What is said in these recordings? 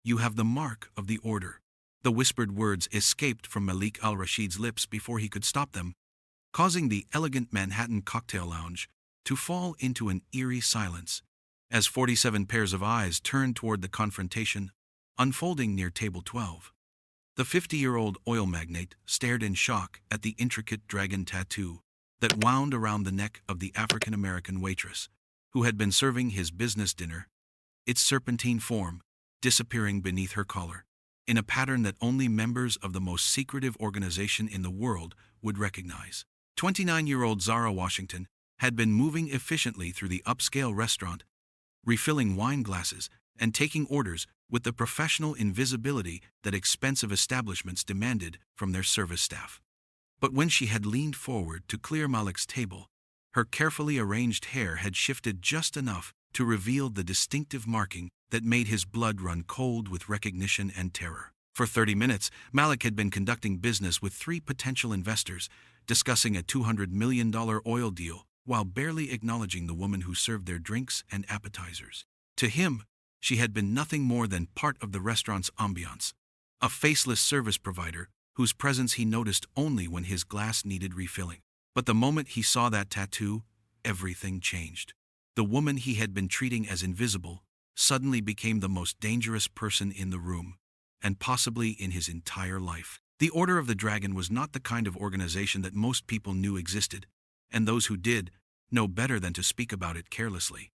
"You have the mark of the order." The whispered words escaped from Malik al-Rashid's lips before he could stop them, causing the elegant Manhattan cocktail lounge to fall into an eerie silence, as 47 pairs of eyes turned toward the confrontation unfolding near table 12. The 50-year-old oil magnate stared in shock at the intricate dragon tattoo that wound around the neck of the African-American waitress, who had been serving his business dinner, its serpentine form disappearing beneath her collar, in a pattern that only members of the most secretive organization in the world would recognize. 29-year-old Zara Washington had been moving efficiently through the upscale restaurant, refilling wine glasses and taking orders with the professional invisibility that expensive establishments demanded from their service staff. But when she had leaned forward to clear Malik's table, her carefully arranged hair had shifted just enough to reveal the distinctive marking that made his blood run cold with recognition and terror. For 30 minutes, Malik had been conducting business with 3 potential investors, discussing a $200 million oil deal, while barely acknowledging the woman who served their drinks and appetizers. To him, she had been nothing more than part of the restaurant's ambiance, a faceless service provider whose presence he noticed only when his glass needed refilling. But the moment he saw that tattoo, everything changed. The woman he had been treating as invisible suddenly became the most dangerous person in the room, and possibly in his entire life. The Order of the Dragon was not the kind of organization that most people knew existed, and those who did know better than to speak about it carelessly.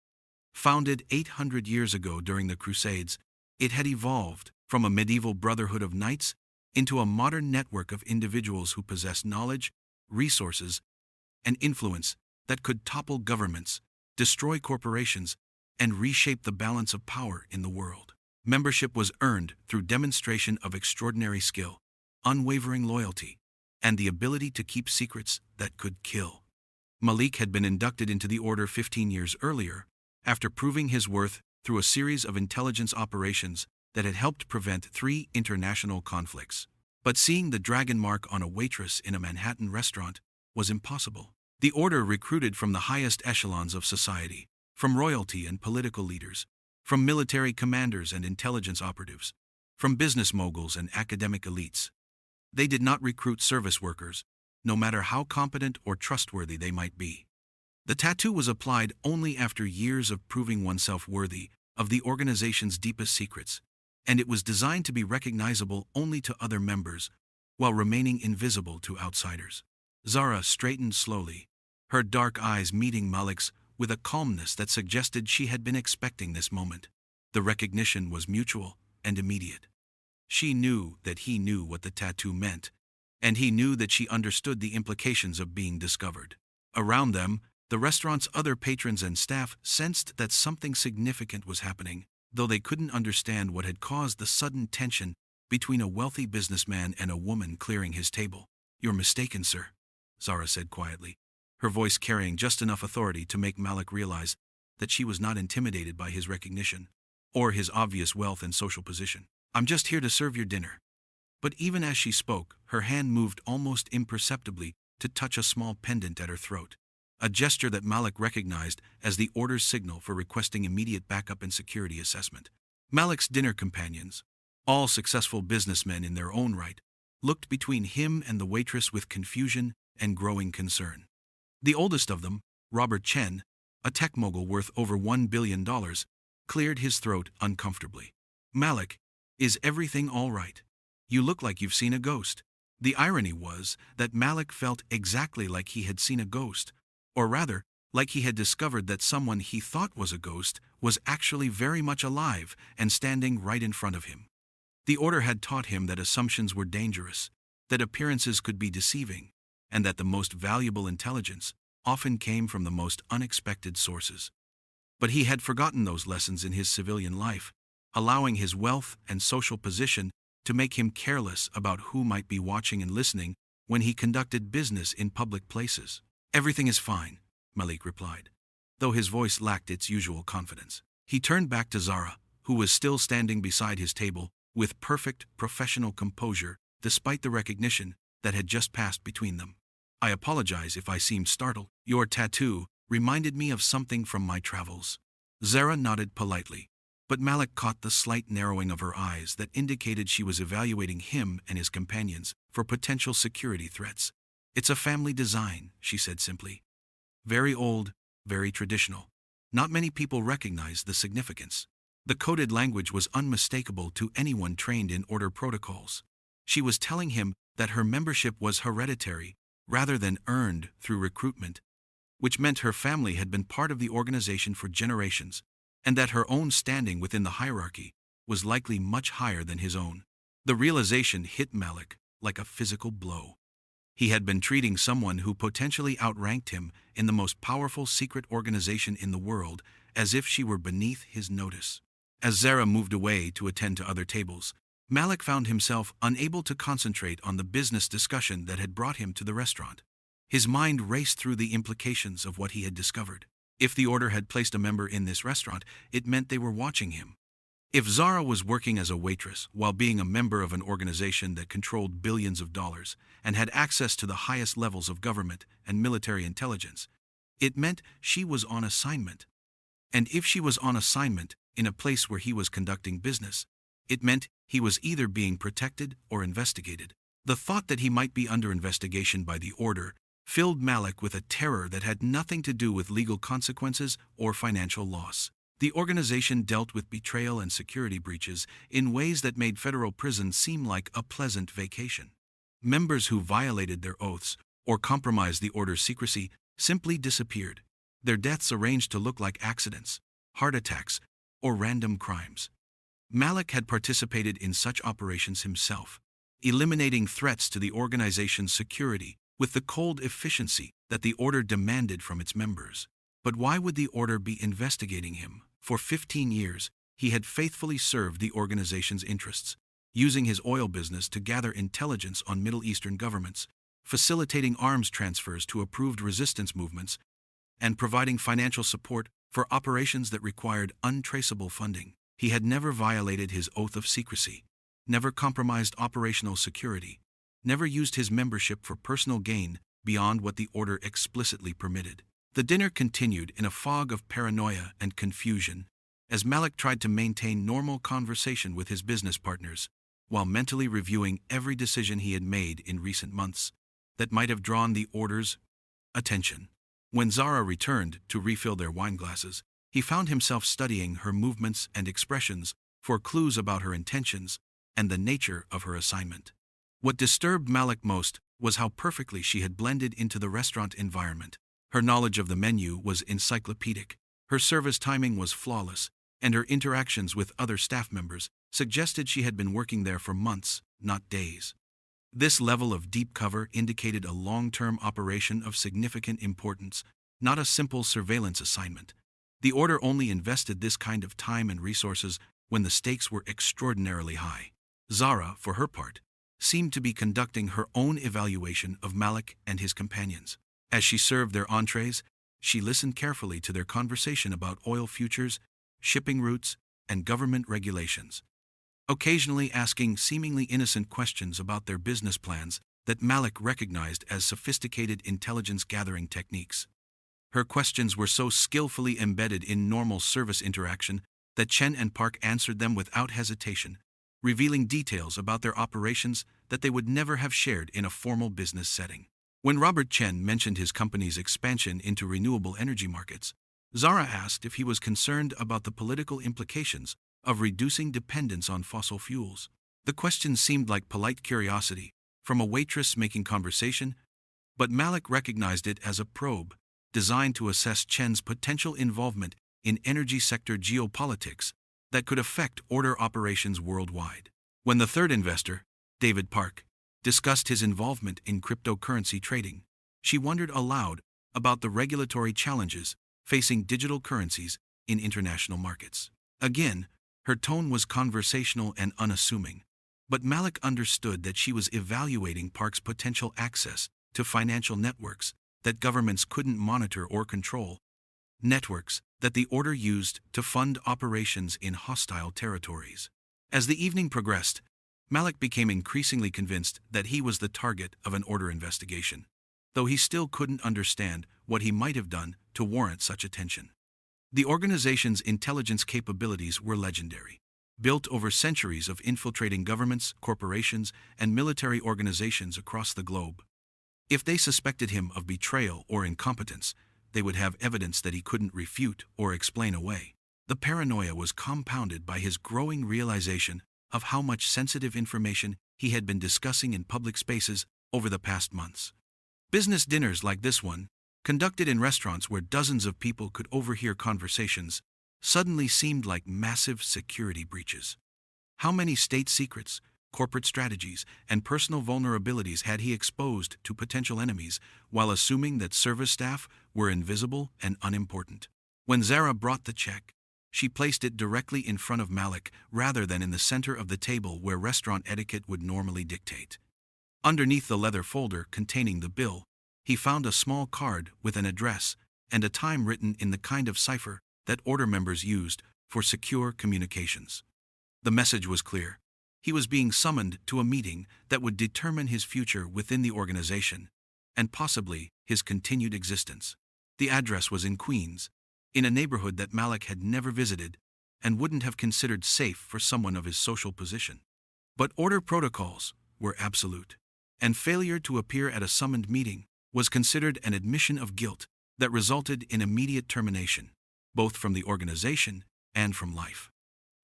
Founded 800 years ago during the Crusades, it had evolved from a medieval brotherhood of knights into a modern network of individuals who possessed knowledge, resources, and influence that could topple governments, destroy corporations, and reshape the balance of power in the world. Membership was earned through demonstration of extraordinary skill, unwavering loyalty, and the ability to keep secrets that could kill. Malik had been inducted into the order 15 years earlier, after proving his worth through a series of intelligence operations that had helped prevent 3 international conflicts. But seeing the dragon mark on a waitress in a Manhattan restaurant was impossible. The order recruited from the highest echelons of society, from royalty and political leaders, from military commanders and intelligence operatives, from business moguls and academic elites. They did not recruit service workers, no matter how competent or trustworthy they might be. The tattoo was applied only after years of proving oneself worthy of the organization's deepest secrets, and it was designed to be recognizable only to other members, while remaining invisible to outsiders. Zara straightened slowly, her dark eyes meeting Malik's with a calmness that suggested she had been expecting this moment. The recognition was mutual and immediate. She knew that he knew what the tattoo meant, and he knew that she understood the implications of being discovered. Around them, the restaurant's other patrons and staff sensed that something significant was happening, though they couldn't understand what had caused the sudden tension between a wealthy businessman and a woman clearing his table. "You're mistaken, sir," Zara said quietly, her voice carrying just enough authority to make Malik realize that she was not intimidated by his recognition or his obvious wealth and social position. "I'm just here to serve your dinner." But even as she spoke, her hand moved almost imperceptibly to touch a small pendant at her throat, a gesture that Malik recognized as the order's signal for requesting immediate backup and security assessment. Malik's dinner companions, all successful businessmen in their own right, looked between him and the waitress with confusion and growing concern. The oldest of them, Robert Chen, a tech mogul worth over $1 billion, cleared his throat uncomfortably. "Malik, is everything all right? You look like you've seen a ghost." The irony was that Malik felt exactly like he had seen a ghost, or rather, like he had discovered that someone he thought was a ghost was actually very much alive and standing right in front of him. The order had taught him that assumptions were dangerous, that appearances could be deceiving, and that the most valuable intelligence often came from the most unexpected sources. But he had forgotten those lessons in his civilian life, allowing his wealth and social position to make him careless about who might be watching and listening when he conducted business in public places. "Everything is fine," Malik replied, though his voice lacked its usual confidence. He turned back to Zara, who was still standing beside his table, with perfect professional composure despite the recognition that had just passed between them. "I apologize if I seemed startled. Your tattoo reminded me of something from my travels." Zara nodded politely, But Malik caught the slight narrowing of her eyes that indicated she was evaluating him and his companions for potential security threats. "It's a family design," she said simply. "Very old, very traditional. Not many people recognize the significance." The coded language was unmistakable to anyone trained in order protocols. She was telling him that her membership was hereditary rather than earned through recruitment, which meant her family had been part of the organization for generations, and that her own standing within the hierarchy was likely much higher than his own. The realization hit Malik like a physical blow. He had been treating someone who potentially outranked him in the most powerful secret organization in the world as if she were beneath his notice. As Zara moved away to attend to other tables, Malik found himself unable to concentrate on the business discussion that had brought him to the restaurant. His mind raced through the implications of what he had discovered. If the order had placed a member in this restaurant, it meant they were watching him. If Zara was working as a waitress while being a member of an organization that controlled billions of dollars and had access to the highest levels of government and military intelligence, it meant she was on assignment. And if she was on assignment in a place where he was conducting business, it meant he was either being protected or investigated. The thought that he might be under investigation by the order filled Malik with a terror that had nothing to do with legal consequences or financial loss. The organization dealt with betrayal and security breaches in ways that made federal prison seem like a pleasant vacation. Members who violated their oaths or compromised the order's secrecy simply disappeared, their deaths arranged to look like accidents, heart attacks, or random crimes. Malik had participated in such operations himself, eliminating threats to the organization's security with the cold efficiency that the order demanded from its members. But why would the order be investigating him? For 15 years, he had faithfully served the organization's interests, using his oil business to gather intelligence on Middle Eastern governments, facilitating arms transfers to approved resistance movements, and providing financial support for operations that required untraceable funding. He had never violated his oath of secrecy, never compromised operational security, never used his membership for personal gain beyond what the order explicitly permitted. The dinner continued in a fog of paranoia and confusion as Malik tried to maintain normal conversation with his business partners while mentally reviewing every decision he had made in recent months that might have drawn the order's attention. When Zara returned to refill their wine glasses, he found himself studying her movements and expressions for clues about her intentions and the nature of her assignment. What disturbed Malik most was how perfectly she had blended into the restaurant environment. Her knowledge of the menu was encyclopedic, her service timing was flawless, and her interactions with other staff members suggested she had been working there for months, not days. This level of deep cover indicated a long-term operation of significant importance, not a simple surveillance assignment. The order only invested this kind of time and resources when the stakes were extraordinarily high. Zara, for her part, seemed to be conducting her own evaluation of Malik and his companions. As she served their entrees, she listened carefully to their conversation about oil futures, shipping routes, and government regulations, occasionally asking seemingly innocent questions about their business plans that Malik recognized as sophisticated intelligence-gathering techniques. Her questions were so skillfully embedded in normal service interaction that Chen and Park answered them without hesitation, revealing details about their operations that they would never have shared in a formal business setting. When Robert Chen mentioned his company's expansion into renewable energy markets, Zara asked if he was concerned about the political implications of reducing dependence on fossil fuels. The question seemed like polite curiosity from a waitress making conversation, but Malik recognized it as a probe designed to assess Chen's potential involvement in energy sector geopolitics that could affect order operations worldwide. When the third investor, David Park, discussed his involvement in cryptocurrency trading, she wondered aloud about the regulatory challenges facing digital currencies in international markets. Again, her tone was conversational and unassuming, but Malik understood that she was evaluating Park's potential access to financial networks that governments couldn't monitor or control, networks that the order used to fund operations in hostile territories. As the evening progressed, Malik became increasingly convinced that he was the target of an order investigation, though he still couldn't understand what he might have done to warrant such attention. The organization's intelligence capabilities were legendary. Built over centuries of infiltrating governments, corporations, and military organizations across the globe. If they suspected him of betrayal or incompetence, they would have evidence that he couldn't refute or explain away. The paranoia was compounded by his growing realization of how much sensitive information he had been discussing in public spaces over the past months. Business dinners like this one, conducted in restaurants where dozens of people could overhear conversations, suddenly seemed like massive security breaches. How many state secrets, corporate strategies, and personal vulnerabilities had he exposed to potential enemies while assuming that service staff were invisible and unimportant? When Zara brought the check, she placed it directly in front of Malik rather than in the center of the table where restaurant etiquette would normally dictate. Underneath the leather folder containing the bill, he found a small card with an address and a time written in the kind of cipher that order members used for secure communications. The message was clear. He was being summoned to a meeting that would determine his future within the organization, and possibly his continued existence. The address was in Queens, in a neighborhood that Malik had never visited and wouldn't have considered safe for someone of his social position. But order protocols were absolute, and failure to appear at a summoned meeting was considered an admission of guilt that resulted in immediate termination, both from the organization and from life.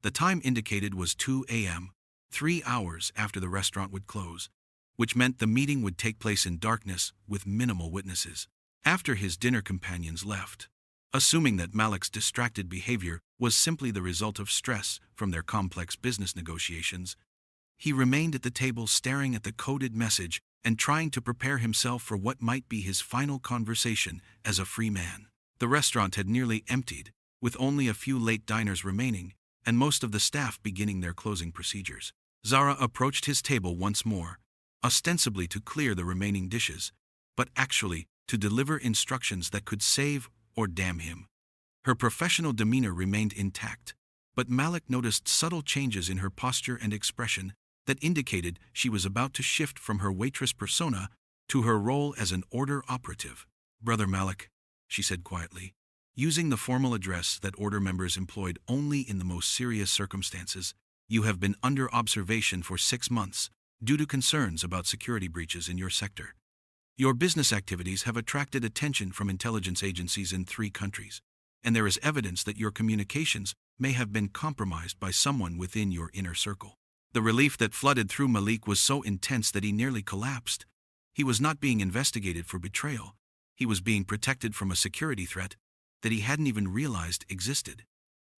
The time indicated was 2 a.m., 3 hours after the restaurant would close, which meant the meeting would take place in darkness with minimal witnesses. After his dinner companions left, assuming that Malik's distracted behavior was simply the result of stress from their complex business negotiations, he remained at the table staring at the coded message and trying to prepare himself for what might be his final conversation as a free man. The restaurant had nearly emptied, with only a few late diners remaining, and most of the staff beginning their closing procedures. Zara approached his table once more, ostensibly to clear the remaining dishes, but actually to deliver instructions that could save or damn him. Her professional demeanor remained intact, but Malik noticed subtle changes in her posture and expression that indicated she was about to shift from her waitress persona to her role as an order operative. "Brother Malik," she said quietly, using the formal address that order members employed only in the most serious circumstances, "you have been under observation for 6 months due to concerns about security breaches in your sector. Your business activities have attracted attention from intelligence agencies in 3 countries, and there is evidence that your communications may have been compromised by someone within your inner circle." The relief that flooded through Malik was so intense that he nearly collapsed. He was not being investigated for betrayal. He was being protected from a security threat that he hadn't even realized existed.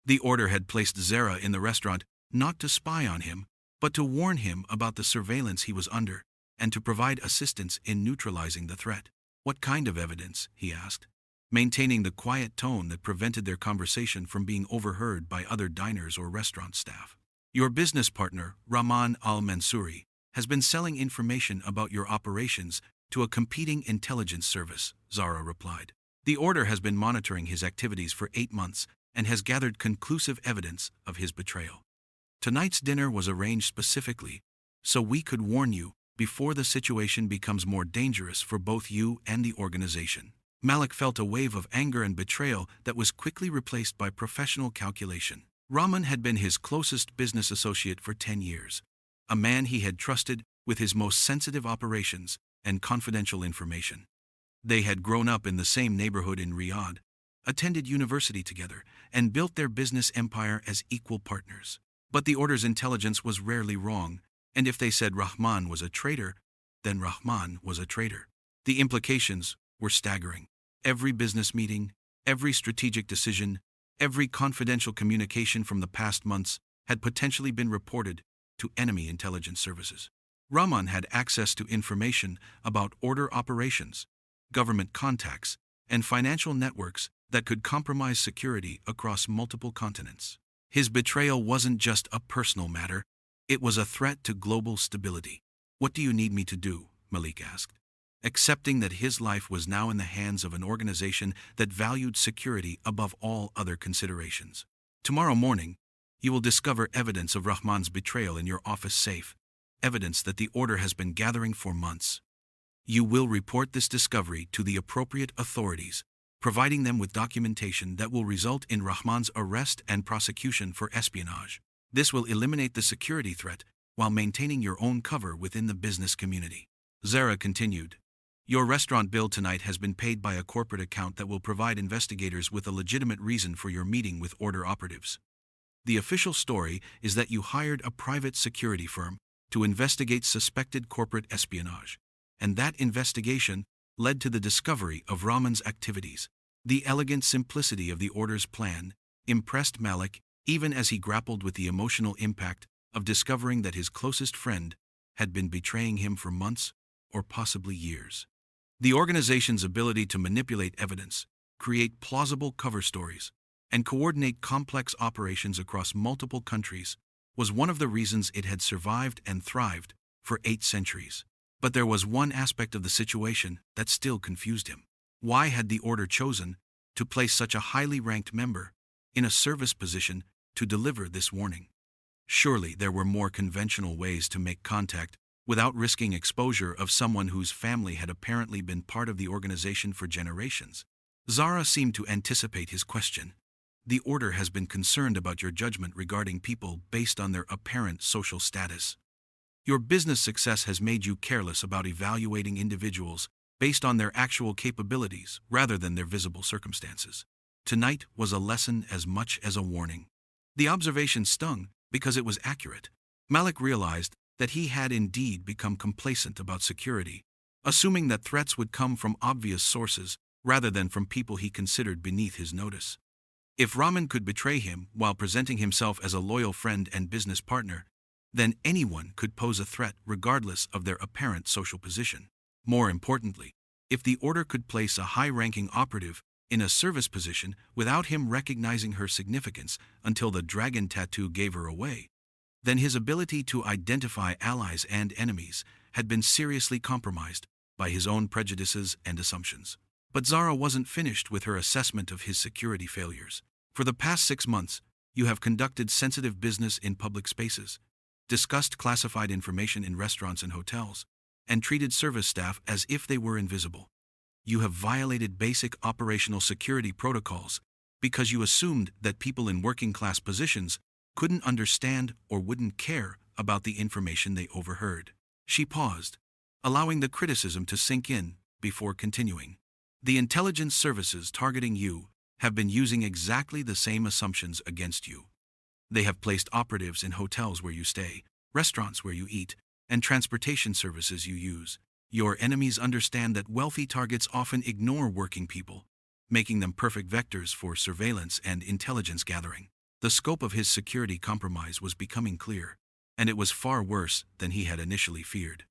The order had placed Zara in the restaurant not to spy on him, but to warn him about the surveillance he was under, and to provide assistance in neutralizing the threat. "What kind of evidence?" he asked, maintaining the quiet tone that prevented their conversation from being overheard by other diners or restaurant staff. "Your business partner, Rahman al-Mansouri, has been selling information about your operations to a competing intelligence service," Zara replied. "The order has been monitoring his activities for 8 months and has gathered conclusive evidence of his betrayal. Tonight's dinner was arranged specifically so we could warn you before the situation becomes more dangerous for both you and the organization." Malik felt a wave of anger and betrayal that was quickly replaced by professional calculation. Rahman had been his closest business associate for 10 years, a man he had trusted with his most sensitive operations and confidential information. They had grown up in the same neighborhood in Riyadh, attended university together, and built their business empire as equal partners. But the order's intelligence was rarely wrong, and if they said Rahman was a traitor, then Rahman was a traitor. The implications were staggering. Every business meeting, every strategic decision, every confidential communication from the past months had potentially been reported to enemy intelligence services. Rahman had access to information about order operations, government contacts, and financial networks that could compromise security across multiple continents. His betrayal wasn't just a personal matter, it was a threat to global stability. "What do you need me to do?" Malik asked, accepting that his life was now in the hands of an organization that valued security above all other considerations. "Tomorrow morning, you will discover evidence of Rahman's betrayal in your office safe, evidence that the order has been gathering for months. You will report this discovery to the appropriate authorities providing them with documentation that will result in Rahman's arrest and prosecution for espionage. This will eliminate the security threat while maintaining your own cover within the business community. Zara continued, "Your restaurant bill tonight has been paid by a corporate account that will provide investigators with a legitimate reason for your meeting with order operatives. The official story is that you hired a private security firm to investigate suspected corporate espionage, and that investigation led to the discovery of Rahman's activities. The elegant simplicity of the order's plan impressed Malik even as he grappled with the emotional impact of discovering that his closest friend had been betraying him for months or possibly years. The organization's ability to manipulate evidence, create plausible cover stories, and coordinate complex operations across multiple countries was one of the reasons it had survived and thrived for 8 centuries. But there was one aspect of the situation that still confused him. Why had the order chosen to place such a highly ranked member in a service position to deliver this warning? Surely there were more conventional ways to make contact without risking exposure of someone whose family had apparently been part of the organization for generations. Zara seemed to anticipate his question. The order has been concerned about your judgment regarding people based on their apparent social status. Your business success has made you careless about evaluating individuals based on their actual capabilities rather than their visible circumstances. Tonight was a lesson as much as a warning. The observation stung because it was accurate. Malik realized that he had indeed become complacent about security, assuming that threats would come from obvious sources rather than from people he considered beneath his notice. If Rahman could betray him while presenting himself as a loyal friend and business partner, then anyone could pose a threat regardless of their apparent social position. More importantly, if the order could place a high-ranking operative in a service position without him recognizing her significance until the dragon tattoo gave her away, then his ability to identify allies and enemies had been seriously compromised by his own prejudices and assumptions. But Zara wasn't finished with her assessment of his security failures. For the past 6 months, you have conducted sensitive business in public spaces, discussed classified information in restaurants and hotels, and treated service staff as if they were invisible. You have violated basic operational security protocols because you assumed that people in working-class positions couldn't understand or wouldn't care about the information they overheard. She paused, allowing the criticism to sink in before continuing. The intelligence services targeting you have been using exactly the same assumptions against you. They have placed operatives in hotels where you stay, restaurants where you eat, and transportation services you use. Your enemies understand that wealthy targets often ignore working people, making them perfect vectors for surveillance and intelligence gathering. The scope of his security compromise was becoming clear, and it was far worse than he had initially feared.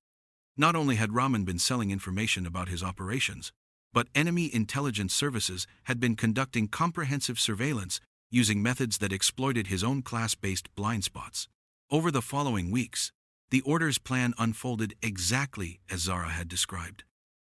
Not only had Rahman been selling information about his operations, but enemy intelligence services had been conducting comprehensive surveillance using methods that exploited his own class-based blind spots. Over the following weeks, the order's plan unfolded exactly as Zara had described.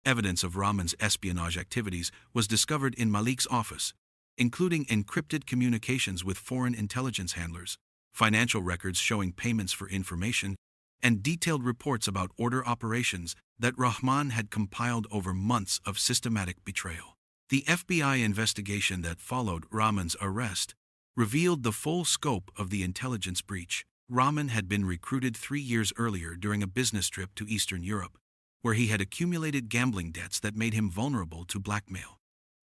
Evidence of Rahman's espionage activities was discovered in Malik's office, including encrypted communications with foreign intelligence handlers, financial records showing payments for information, and detailed reports about order operations that Rahman had compiled over months of systematic betrayal. The FBI investigation that followed Rahman's arrest revealed the full scope of the intelligence breach. Rahman had been recruited 3 years earlier during a business trip to Eastern Europe, where he had accumulated gambling debts that made him vulnerable to blackmail.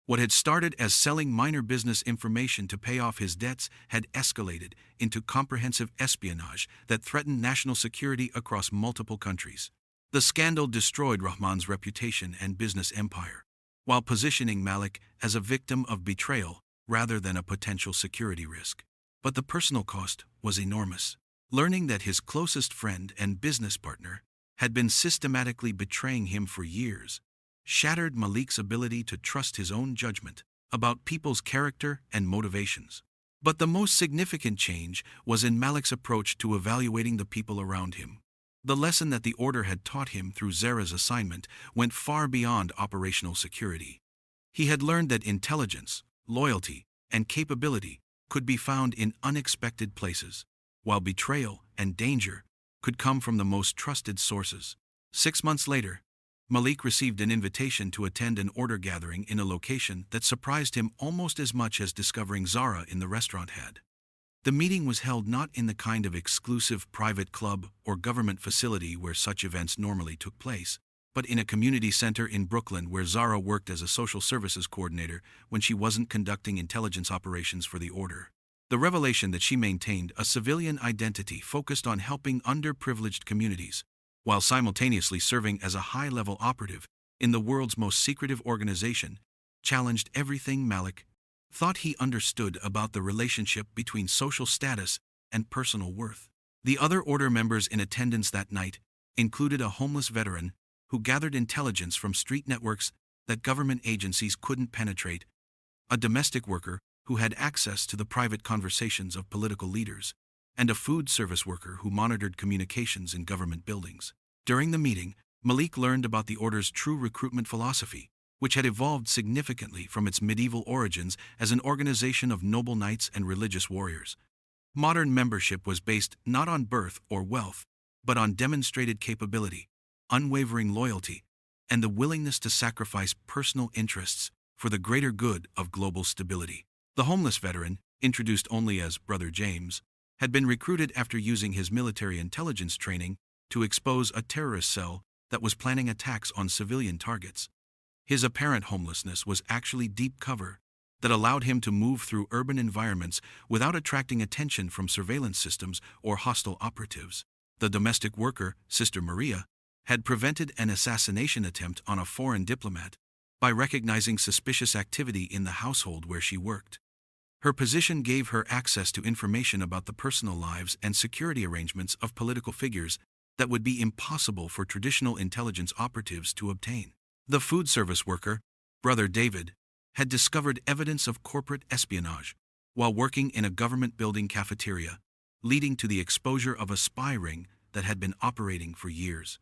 What had started as selling minor business information to pay off his debts had escalated into comprehensive espionage that threatened national security across multiple countries. The scandal destroyed Rahman's reputation and business empire, while positioning Malik as a victim of betrayal rather than a potential security risk. But the personal cost was enormous. Learning that his closest friend and business partner had been systematically betraying him for years shattered Malik's ability to trust his own judgment about people's character and motivations. But the most significant change was in Malik's approach to evaluating the people around him. The lesson that the order had taught him through Zara's assignment went far beyond operational security. He had learned that intelligence, loyalty, and capability could be found in unexpected places, while betrayal and danger could come from the most trusted sources. 6 months later, Malik received an invitation to attend an order gathering in a location that surprised him almost as much as discovering Zara in the restaurant had. The meeting was held not in the kind of exclusive private club or government facility where such events normally took place, but in a community center in Brooklyn where Zara worked as a social services coordinator when she wasn't conducting intelligence operations for the order. The revelation that she maintained a civilian identity focused on helping underprivileged communities, while simultaneously serving as a high-level operative in the world's most secretive organization, challenged everything Malik thought he understood about the relationship between social status and personal worth. The other order members in attendance that night included a homeless veteran who gathered intelligence from street networks that government agencies couldn't penetrate, a domestic worker who had access to the private conversations of political leaders, and a food service worker who monitored communications in government buildings. During the meeting, Malik learned about the order's true recruitment philosophy, which had evolved significantly from its medieval origins as an organization of noble knights and religious warriors. Modern membership was based not on birth or wealth, but on demonstrated capability, unwavering loyalty, and the willingness to sacrifice personal interests for the greater good of global stability. The homeless veteran, introduced only as Brother James, had been recruited after using his military intelligence training to expose a terrorist cell that was planning attacks on civilian targets. His apparent homelessness was actually deep cover that allowed him to move through urban environments without attracting attention from surveillance systems or hostile operatives. The domestic worker, Sister Maria, had prevented an assassination attempt on a foreign diplomat by recognizing suspicious activity in the household where she worked. Her position gave her access to information about the personal lives and security arrangements of political figures that would be impossible for traditional intelligence operatives to obtain. The food service worker, Brother David, had discovered evidence of corporate espionage while working in a government building cafeteria, leading to the exposure of a spy ring that had been operating for years.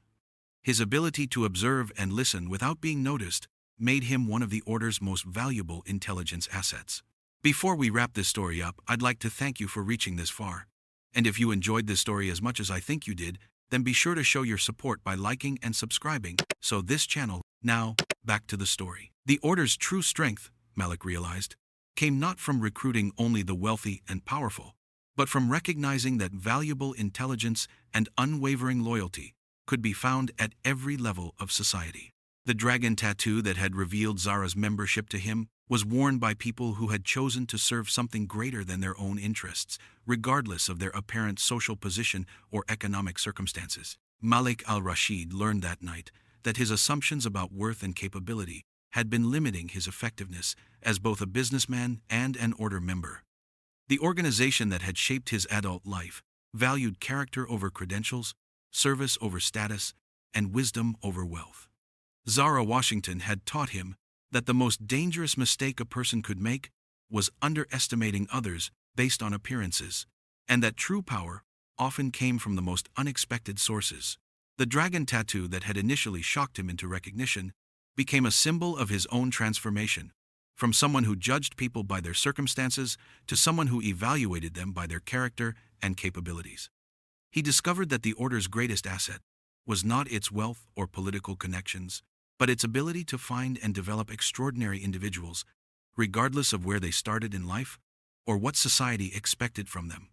His ability to observe and listen without being noticed made him one of the order's most valuable intelligence assets. Before we wrap this story up, I'd like to thank you for reaching this far. And if you enjoyed this story as much as I think you did, then be sure to show your support by liking and subscribing so this channel. Now, back to the story. The order's true strength, Malik realized, came not from recruiting only the wealthy and powerful, but from recognizing that valuable intelligence and unwavering loyalty could be found at every level of society. The dragon tattoo that had revealed Zara's membership to him was worn by people who had chosen to serve something greater than their own interests, regardless of their apparent social position or economic circumstances. Malik al-Rashid learned that night that his assumptions about worth and capability had been limiting his effectiveness as both a businessman and an order member. The organization that had shaped his adult life valued character over credentials, service over status, and wisdom over wealth. Zara Washington had taught him that the most dangerous mistake a person could make was underestimating others based on appearances, and that true power often came from the most unexpected sources. The dragon tattoo that had initially shocked him into recognition became a symbol of his own transformation, from someone who judged people by their circumstances to someone who evaluated them by their character and capabilities. He discovered that the order's greatest asset was not its wealth or political connections, but its ability to find and develop extraordinary individuals, regardless of where they started in life or what society expected from them.